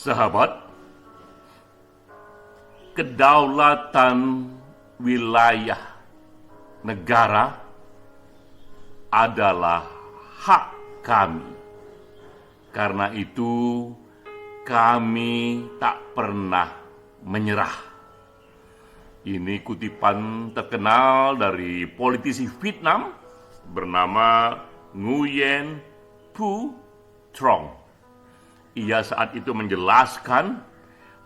Sahabat, kedaulatan wilayah negara adalah hak kami. Karena itu, kami tak pernah menyerah. Ini kutipan terkenal dari politisi Vietnam bernama Nguyen Phu Trong. Ia saat itu menjelaskan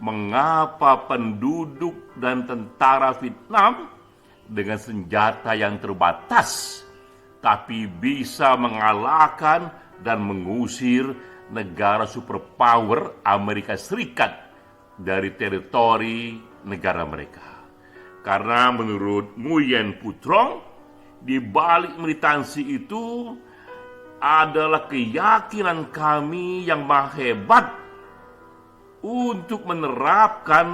mengapa penduduk dan tentara Vietnam dengan senjata yang terbatas tapi bisa mengalahkan dan mengusir negara superpower Amerika Serikat dari teritori negara mereka. Karena menurut Nguyen Phu Trong, di balik militansi itu adalah keyakinan kami yang maha hebat untuk menerapkan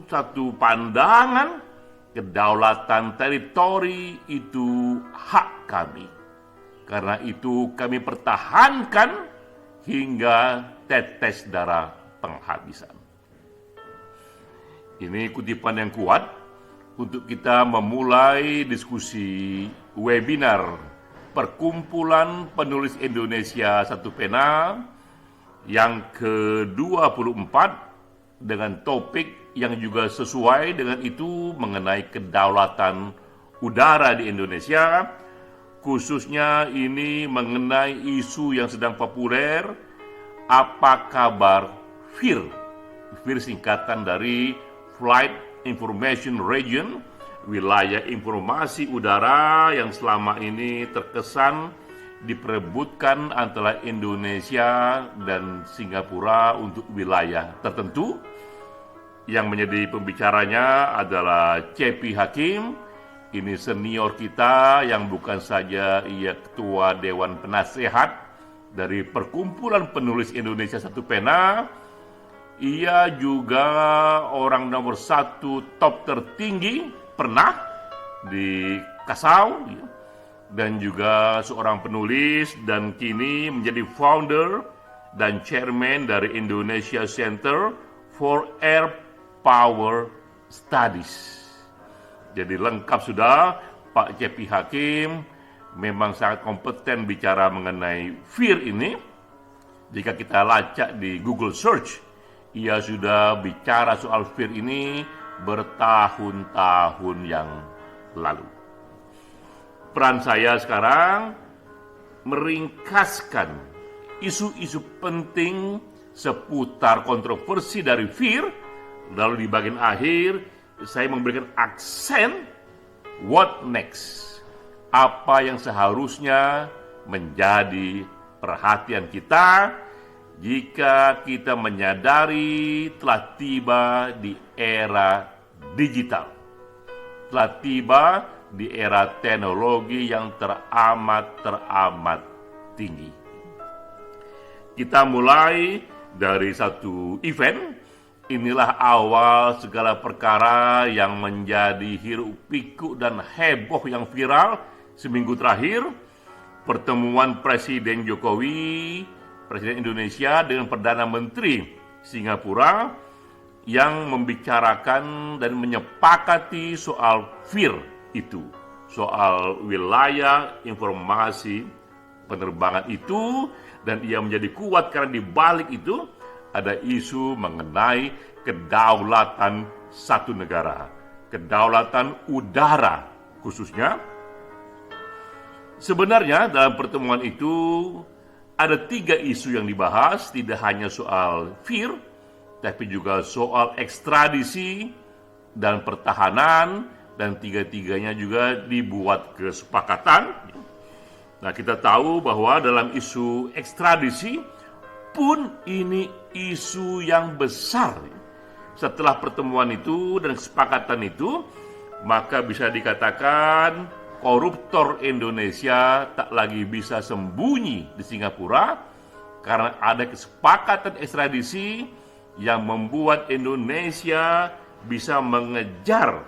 satu pandangan kedaulatan teritori itu hak kami. Karena itu kami pertahankan hingga tetes darah penghabisan. Ini kutipan yang kuat untuk kita memulai diskusi webinar Perkumpulan Penulis Indonesia Satu Pena yang ke-24 dengan topik yang juga sesuai dengan itu mengenai kedaulatan udara di Indonesia. Khususnya ini mengenai isu yang sedang populer, apa kabar FIR? FIR singkatan dari Flight Information Region, wilayah informasi udara yang selama ini terkesan diperebutkan antara Indonesia dan Singapura untuk wilayah tertentu. Yang menjadi pembicaranya adalah C.P. Hakim. Ini senior kita yang bukan saja ia ketua Dewan Penasehat dari Perkumpulan Penulis Indonesia Satu Pena, ia juga orang nomor 1 top tertinggi pernah di Kasau, dan juga seorang penulis dan kini menjadi founder dan chairman dari Indonesia Center for Air Power Studies. Jadi lengkap sudah, Pak C.P. Hakim memang sangat kompeten bicara mengenai FIR ini. Jika kita lacak di Google Search, ia sudah bicara soal FIR ini bertahun-tahun yang lalu. Peran saya sekarang meringkaskan isu-isu penting seputar kontroversi dari FIR, lalu di bagian akhir saya memberikan aksen what next, apa yang seharusnya menjadi perhatian kita jika kita menyadari telah tiba di era digital, telah tiba di era teknologi yang teramat tinggi. Kita mulai dari satu event. Inilah awal segala perkara yang menjadi hiruk pikuk dan heboh yang viral seminggu terakhir. Pertemuan Presiden Jokowi, Presiden Indonesia dengan Perdana Menteri Singapura yang membicarakan dan menyepakati soal FIR itu, soal wilayah informasi penerbangan itu, dan ia menjadi kuat karena di balik itu ada isu mengenai kedaulatan satu negara, kedaulatan udara khususnya. Sebenarnya dalam pertemuan itu ada 3 isu yang dibahas, tidak hanya soal FIR, tapi juga soal ekstradisi dan pertahanan, dan 3-tiganya juga dibuat kesepakatan. Nah, kita tahu bahwa dalam isu ekstradisi pun ini isu yang besar. Setelah pertemuan itu dan kesepakatan itu, maka bisa dikatakan koruptor Indonesia tak lagi bisa sembunyi di Singapura karena ada kesepakatan ekstradisi yang membuat Indonesia bisa mengejar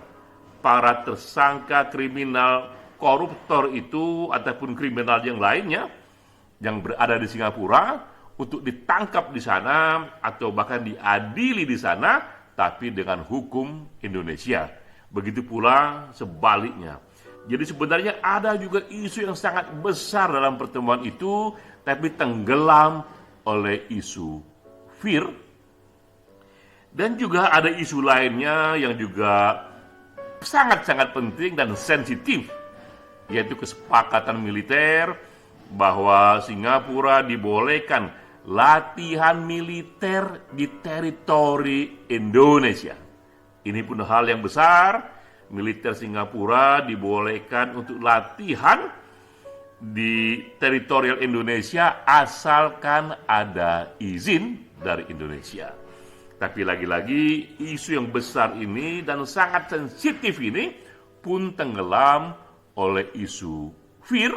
para tersangka kriminal koruptor itu ataupun kriminal yang lainnya yang berada di Singapura untuk ditangkap di sana atau bahkan diadili di sana, tapi dengan hukum Indonesia. Begitu pula sebaliknya. Jadi sebenarnya ada juga isu yang sangat besar dalam pertemuan itu, tapi tenggelam oleh isu fear. Dan juga ada isu lainnya yang juga sangat-sangat penting dan sensitif, yaitu kesepakatan militer bahwa Singapura dibolehkan latihan militer di teritori Indonesia. Ini pun hal yang besar, militer Singapura dibolehkan untuk latihan di teritorial Indonesia asalkan ada izin dari Indonesia. Tapi lagi-lagi isu yang besar ini dan sangat sensitif ini pun tenggelam oleh isu fear.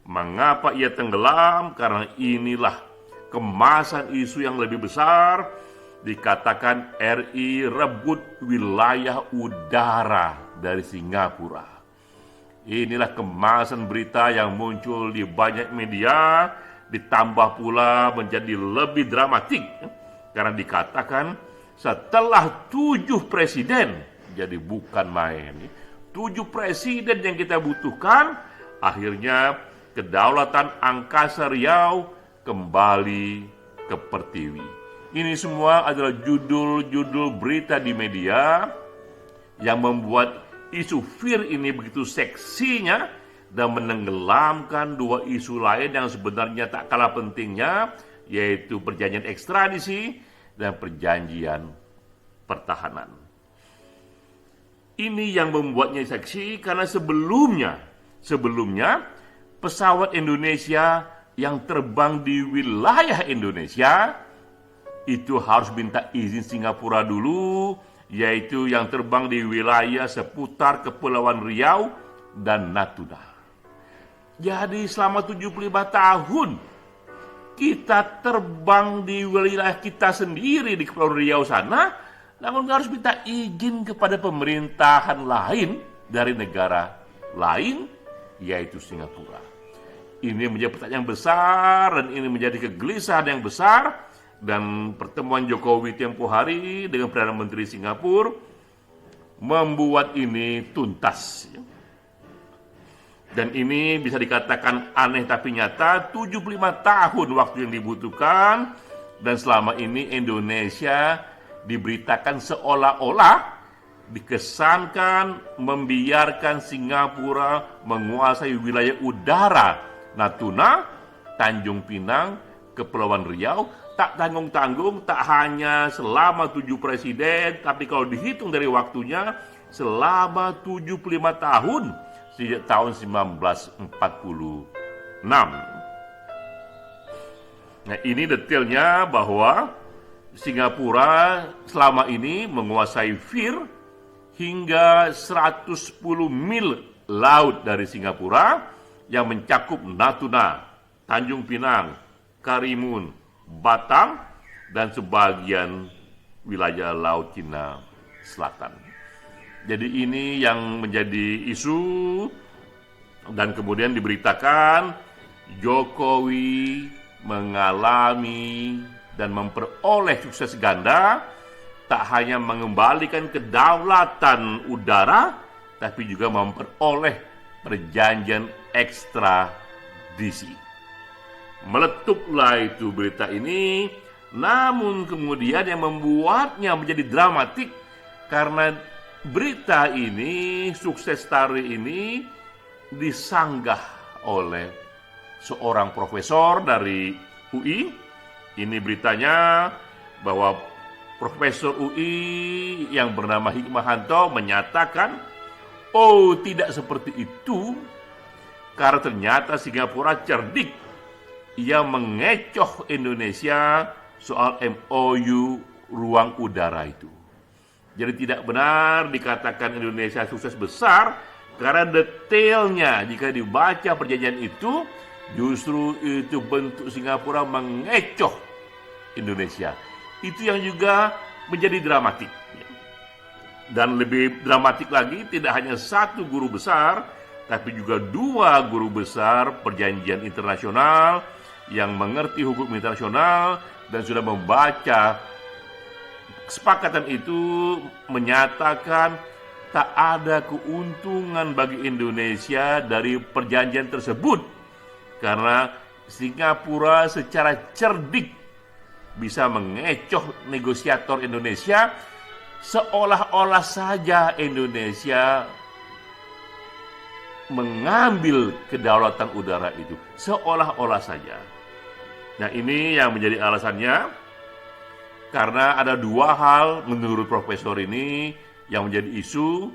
Mengapa ia tenggelam? Karena inilah kemasan isu yang lebih besar. Dikatakan RI rebut wilayah udara dari Singapura. Inilah kemasan berita yang muncul di banyak media, ditambah pula menjadi lebih dramatik. Karena dikatakan setelah 7 presiden, jadi bukan main. 7 presiden yang kita butuhkan, akhirnya kedaulatan angkasa Riau kembali ke Pertiwi. Ini semua adalah judul-judul berita di media yang membuat isu fear ini begitu seksinya dan menenggelamkan 2 isu lain yang sebenarnya tak kalah pentingnya, yaitu perjanjian ekstradisi dan perjanjian pertahanan. Ini yang membuatnya seksi karena sebelumnya pesawat Indonesia yang terbang di wilayah Indonesia itu harus minta izin Singapura dulu, yaitu yang terbang di wilayah seputar Kepulauan Riau dan Natuna. Jadi selama 75 tahun kita terbang di wilayah kita sendiri di Kepulauan Riau sana, namun harus minta izin kepada pemerintahan lain dari negara lain, yaitu Singapura. Ini menjadi pertanyaan besar dan ini menjadi kegelisahan yang besar. Dan pertemuan Jokowi tempo hari dengan Perdana Menteri Singapura membuat ini tuntas. Dan ini bisa dikatakan aneh tapi nyata, 75 tahun waktu yang dibutuhkan, dan selama ini Indonesia diberitakan seolah-olah dikesankan membiarkan Singapura menguasai wilayah udara Natuna, Tanjung Pinang, Kepulauan Riau, tak tanggung-tanggung, tak hanya selama 7 presiden, tapi kalau dihitung dari waktunya, selama 75 tahun, sejak tahun 1946. Nah, ini detailnya bahwa Singapura selama ini menguasai FIR hingga 110 mil laut dari Singapura yang mencakup Natuna, Tanjung Pinang, Karimun, Batam, dan sebagian wilayah Laut Cina Selatan. Jadi ini yang menjadi isu, dan kemudian diberitakan Jokowi mengalami dan memperoleh sukses ganda, tak hanya mengembalikan kedaulatan udara, tapi juga memperoleh perjanjian ekstradisi. Meletuplah itu berita ini, namun kemudian yang membuatnya menjadi dramatik karena berita ini, sukses story ini disanggah oleh seorang profesor dari UI. Ini beritanya bahwa Profesor UI yang bernama Hikmahanto menyatakan, oh tidak seperti itu, karena ternyata Singapura cerdik. Ia mengecoh Indonesia soal MOU ruang udara itu. Jadi tidak benar dikatakan Indonesia sukses besar, karena detailnya jika dibaca perjanjian itu, justru itu bentuk Singapura mengecoh Indonesia. Itu yang juga menjadi dramatik. Dan lebih dramatik lagi, tidak hanya satu guru besar, tapi juga 2 guru besar perjanjian internasional yang mengerti hukum internasional dan sudah membaca kesepakatan itu menyatakan tak ada keuntungan bagi Indonesia dari perjanjian tersebut karena Singapura secara cerdik bisa mengecoh negosiator Indonesia seolah-olah saja Indonesia mengambil kedaulatan udara itu, seolah-olah saja. Nah, ini yang menjadi alasannya karena ada dua hal menurut profesor ini yang menjadi isu.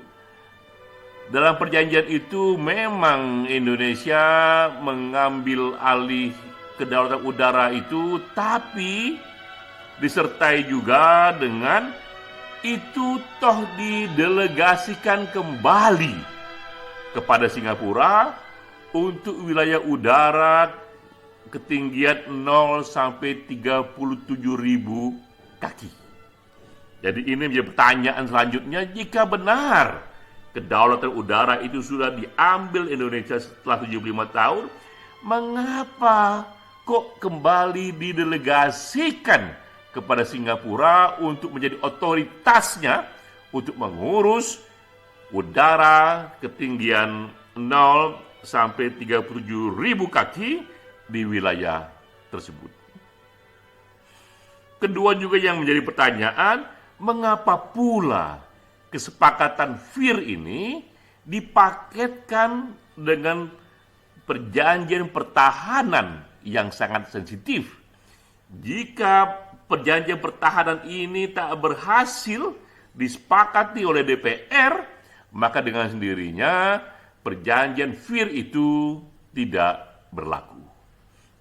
Dalam perjanjian itu memang Indonesia mengambil alih kedaulatan udara itu, tapi disertai juga dengan itu toh didelegasikan kembali kepada Singapura untuk wilayah udara ketinggian 0 sampai 37.000 kaki. Jadi ini menjadi pertanyaan selanjutnya, jika benar kedaulatan udara itu sudah diambil Indonesia setelah 75 tahun, mengapa kok kembali didelegasikan kepada Singapura untuk menjadi otoritasnya untuk mengurus udara ketinggian 0 sampai 37.000 kaki di wilayah tersebut. Kedua juga yang menjadi pertanyaan, mengapa pula kesepakatan FIR ini dipaketkan dengan perjanjian pertahanan yang sangat sensitif? Jika perjanjian pertahanan ini tak berhasil disepakati oleh DPR, maka dengan sendirinya perjanjian FIR itu tidak berlaku.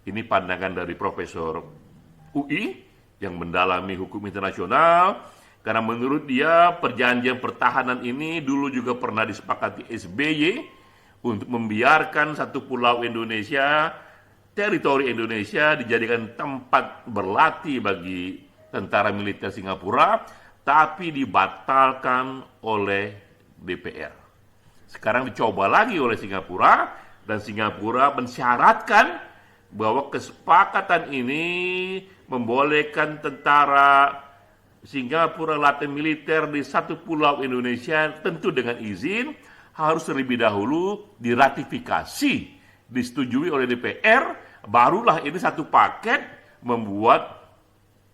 Ini pandangan dari Profesor UI yang mendalami hukum internasional, karena menurut dia perjanjian pertahanan ini dulu juga pernah disepakati SBY untuk membiarkan satu pulau Indonesia, teritori Indonesia dijadikan tempat berlatih bagi tentara militer Singapura, tapi dibatalkan oleh DPR. Sekarang dicoba lagi oleh Singapura, dan Singapura mensyaratkan bahwa kesepakatan ini membolehkan tentara Singapura latih militer di satu pulau Indonesia, tentu dengan izin, harus terlebih dahulu diratifikasi, disetujui oleh DPR, barulah ini satu paket membuat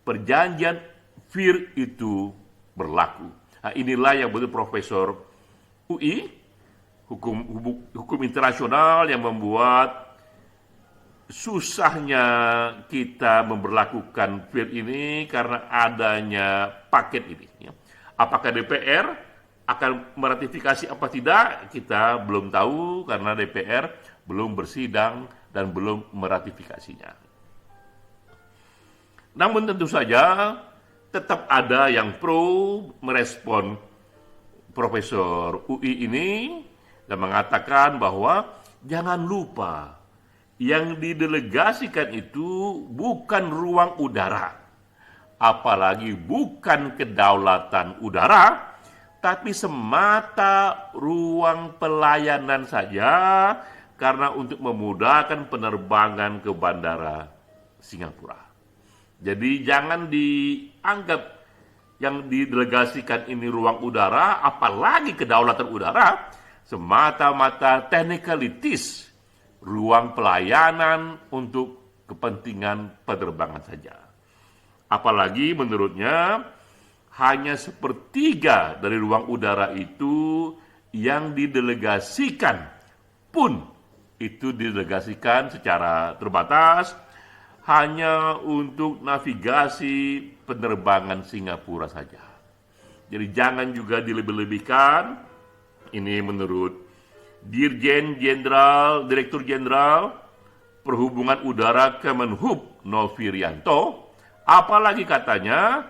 perjanjian FIR itu berlaku. Nah, inilah yang betul Profesor UI, hukum internasional, yang membuat susahnya kita memberlakukan FIR ini karena adanya paket ini. Apakah DPR akan meratifikasi apa tidak, kita belum tahu karena DPR belum bersidang dan belum meratifikasinya. Namun tentu saja tetap ada yang pro merespon Profesor UI ini dan mengatakan bahwa jangan lupa yang didelegasikan itu bukan ruang udara, apalagi bukan kedaulatan udara, tapi semata ruang pelayanan saja, karena untuk memudahkan penerbangan ke bandara Singapura. Jadi jangan dianggap yang didelegasikan ini ruang udara, apalagi kedaulatan udara, semata-mata technicalities, ruang pelayanan untuk kepentingan penerbangan saja. Apalagi menurutnya hanya sepertiga dari ruang udara itu yang didelegasikan, pun itu didelegasikan secara terbatas hanya untuk navigasi penerbangan Singapura saja. Jadi jangan juga dilebih-lebihkan. Ini menurut Direktur Jenderal Perhubungan Udara Kemenhub Novi Rianto, apalagi katanya,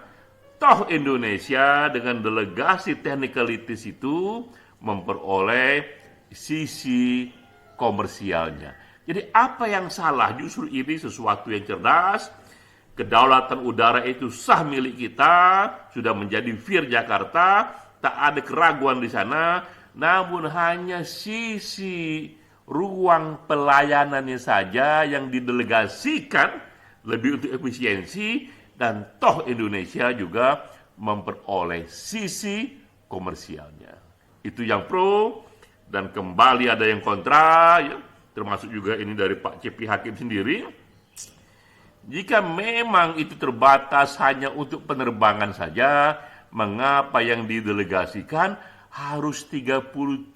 toh Indonesia dengan delegasi technicalities itu memperoleh sisi komersialnya. Jadi apa yang salah? Justru ini sesuatu yang cerdas. Kedaulatan udara itu sah milik kita, sudah menjadi FIR Jakarta, tak ada keraguan di sana. Namun hanya sisi ruang pelayanannya saja yang didelegasikan lebih untuk efisiensi, dan toh Indonesia juga memperoleh sisi komersialnya. Itu yang pro, dan kembali ada yang kontra, ya, termasuk juga ini dari Pak C.P. Hakim sendiri. Jika memang itu terbatas hanya untuk penerbangan saja, mengapa yang didelegasikan harus 37.000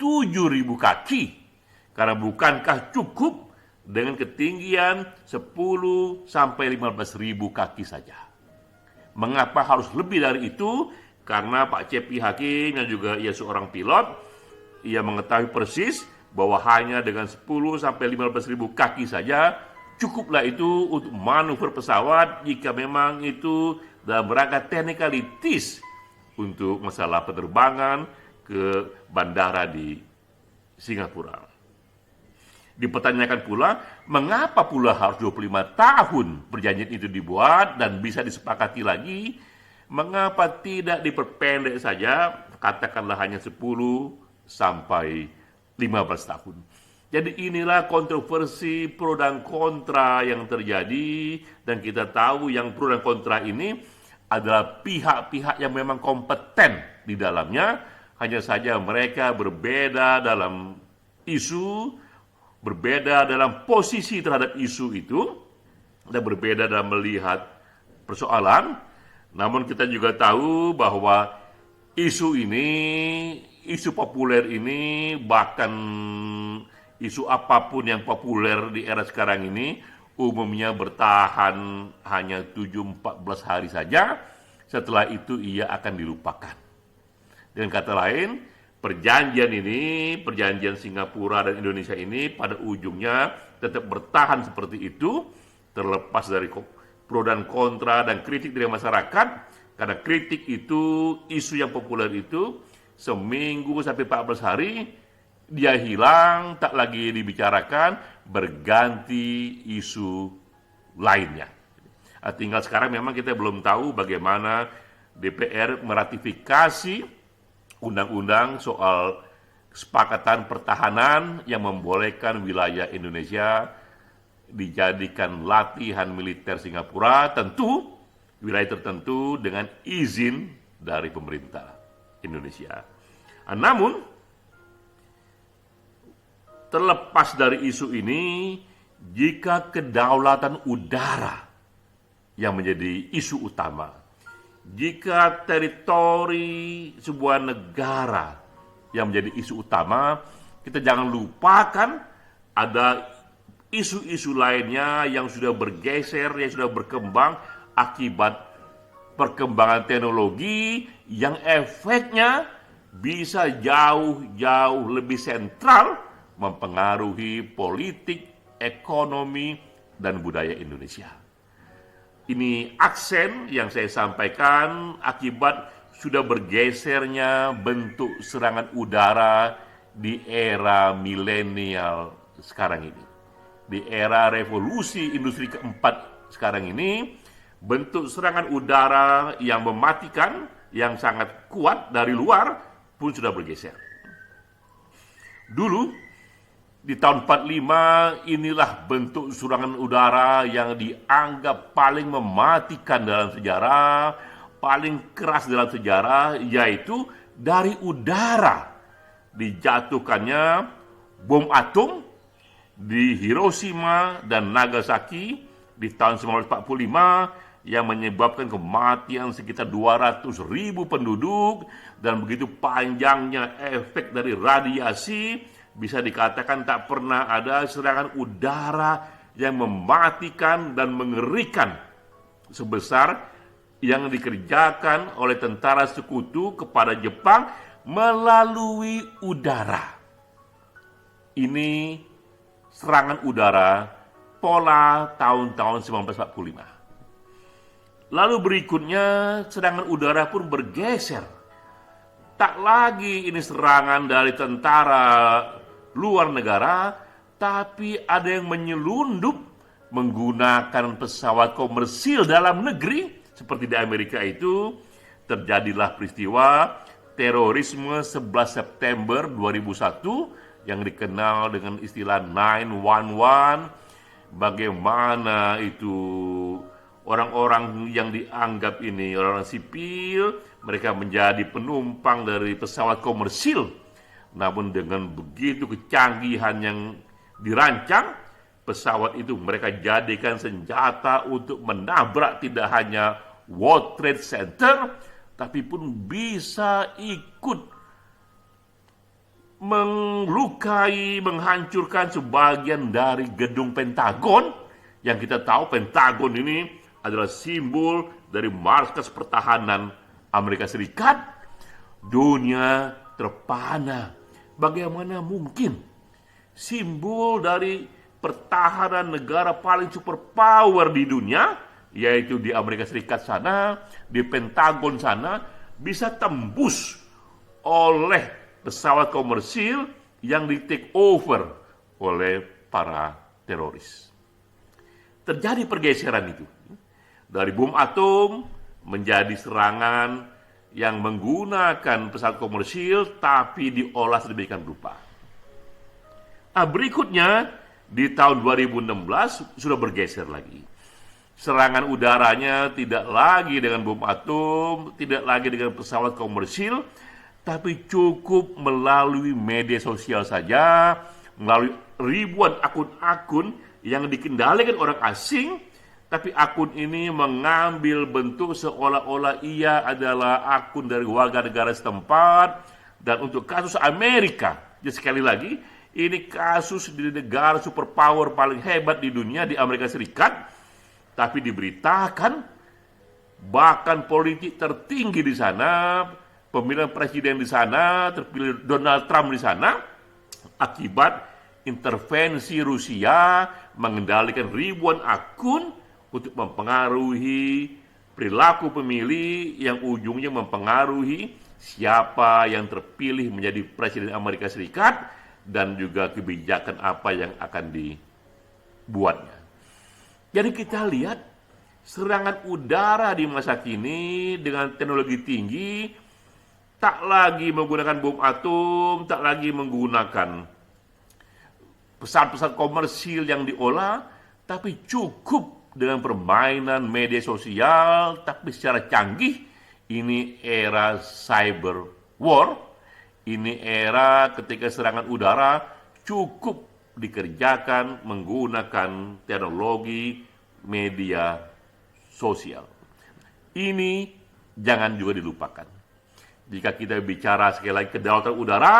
kaki? Karena bukankah cukup dengan ketinggian 10 sampai 15.000 kaki saja? Mengapa harus lebih dari itu? Karena Pak C.P. Hakim yang juga ia seorang pilot, ia mengetahui persis bahwa hanya dengan 10 sampai 15.000 kaki saja cukuplah itu untuk manuver pesawat jika memang itu dalam rangka teknikalitis untuk masalah penerbangan ke bandara di Singapura. Dipertanyakan pula, mengapa pula harus 25 tahun perjanjian itu dibuat dan bisa disepakati lagi? Mengapa tidak diperpendek saja, katakanlah hanya 10 sampai 15 tahun? Jadi inilah kontroversi pro dan kontra yang terjadi, dan kita tahu yang pro dan kontra ini adalah pihak-pihak yang memang kompeten di dalamnya, hanya saja mereka berbeda dalam isu, berbeda dalam posisi terhadap isu itu, dan berbeda dalam melihat persoalan. Namun kita juga tahu bahwa isu ini, isu populer ini, bahkan isu apapun yang populer di era sekarang ini umumnya bertahan hanya 7-14 hari saja. Setelah itu ia akan dilupakan. Dengan kata lain, perjanjian Singapura dan Indonesia ini pada ujungnya tetap bertahan seperti itu, terlepas dari pro dan kontra dan kritik dari masyarakat. Karena kritik itu, isu yang populer itu, seminggu sampai 14 hari dia hilang, tak lagi dibicarakan, berganti isu lainnya. Tinggal sekarang memang kita belum tahu bagaimana DPR meratifikasi undang-undang soal kesepakatan pertahanan yang membolehkan wilayah Indonesia dijadikan latihan militer Singapura, tentu wilayah tertentu dengan izin dari pemerintah Indonesia. Namun, terlepas dari isu ini, jika kedaulatan udara yang menjadi isu utama, jika teritori sebuah negara yang menjadi isu utama, kita jangan lupakan ada isu-isu lainnya yang sudah bergeser, yang sudah berkembang akibat perkembangan teknologi yang efeknya bisa jauh-jauh lebih sentral mempengaruhi politik, ekonomi, dan budaya Indonesia. Ini aksen yang saya sampaikan akibat sudah bergesernya bentuk serangan udara di era milenial sekarang ini. Di era revolusi industri keempat sekarang ini, bentuk serangan udara yang mematikan, yang sangat kuat dari luar pun sudah bergeser. Dulu, di tahun 45, inilah bentuk serangan udara yang dianggap paling mematikan dalam sejarah, paling keras dalam sejarah, yaitu dari udara. Dijatuhkannya bom atom di Hiroshima dan Nagasaki di tahun 1945 yang menyebabkan kematian sekitar 200.000 penduduk, dan begitu panjangnya efek dari radiasi, bisa dikatakan tak pernah ada serangan udara yang mematikan dan mengerikan sebesar yang dikerjakan oleh tentara sekutu kepada Jepang melalui udara. Ini serangan udara pola tahun-tahun 1945. Lalu berikutnya serangan udara pun bergeser. Tak lagi ini serangan dari tentara luar negara, tapi ada yang menyelundup menggunakan pesawat komersil dalam negeri. Seperti di Amerika itu, terjadilah peristiwa terorisme 11 September 2001 yang dikenal dengan istilah 911, bagaimana itu orang-orang yang dianggap ini orang sipil, mereka menjadi penumpang dari pesawat komersil. Namun dengan begitu kecanggihan yang dirancang, pesawat itu mereka jadikan senjata untuk menabrak tidak hanya World Trade Center, tapi pun bisa ikut melukai, menghancurkan sebagian dari gedung Pentagon. Yang kita tahu Pentagon ini adalah simbol dari markas pertahanan Amerika Serikat. Dunia terpana. Bagaimana mungkin simbol dari pertahanan negara paling superpower di dunia, yaitu di Amerika Serikat sana, di Pentagon sana, bisa tembus oleh pesawat komersil yang di take over oleh para teroris. Terjadi pergeseran itu. Dari bom atom menjadi serangan yang menggunakan pesawat komersil tapi diolah sedemikian rupa. Berikutnya di tahun 2016 sudah bergeser lagi. Serangan udaranya tidak lagi dengan bom atom, tidak lagi dengan pesawat komersil, tapi cukup melalui media sosial saja, melalui ribuan akun-akun yang dikendalikan orang asing, tapi akun ini mengambil bentuk seolah-olah ia adalah akun dari warga negara setempat. Dan untuk kasus Amerika, jadi sekali lagi, ini kasus di negara superpower paling hebat di dunia, di Amerika Serikat, tapi diberitakan bahkan politik tertinggi di sana, pemilihan presiden di sana, terpilih Donald Trump di sana, akibat intervensi Rusia mengendalikan ribuan akun untuk mempengaruhi perilaku pemilih yang ujungnya mempengaruhi siapa yang terpilih menjadi presiden Amerika Serikat dan juga kebijakan apa yang akan dibuatnya. Jadi kita lihat serangan udara di masa kini dengan teknologi tinggi, tak lagi menggunakan bom atom, tak lagi menggunakan pesawat-pesawat komersil yang diolah, tapi cukup dengan permainan media sosial, tapi secara canggih. Ini era cyber war, ini era ketika serangan udara cukup dikerjakan menggunakan teknologi media sosial. Ini jangan juga dilupakan. Jika kita bicara sekali lagi kedaulatan udara,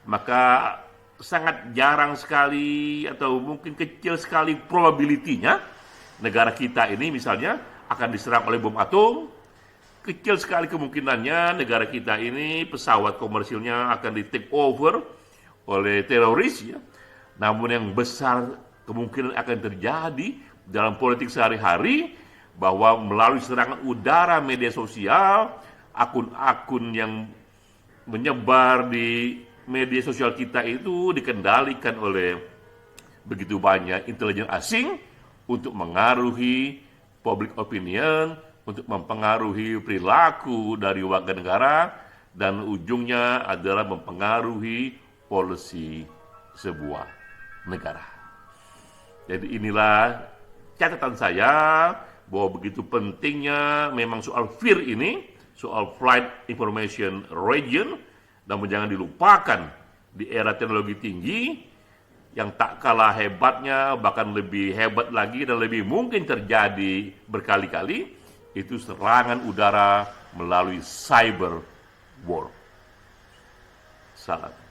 maka sangat jarang sekali atau mungkin kecil sekali probability-nya negara kita ini misalnya akan diserang oleh bom atom. Kecil sekali kemungkinannya negara kita ini pesawat komersilnya akan di take over oleh teroris ya. Namun yang besar kemungkinan akan terjadi dalam politik sehari-hari bahwa melalui serangan udara media sosial, akun-akun yang menyebar di media sosial kita itu dikendalikan oleh begitu banyak intelijen asing untuk mengaruhi public opinion, untuk mempengaruhi perilaku dari warga negara, dan ujungnya adalah mempengaruhi policy sebuah negara. Jadi inilah catatan saya bahwa begitu pentingnya memang soal FIR ini, soal Flight Information Region, namun jangan dilupakan di era teknologi tinggi yang tak kalah hebatnya, bahkan lebih hebat lagi dan lebih mungkin terjadi berkali-kali, itu serangan udara melalui cyber war. Salam.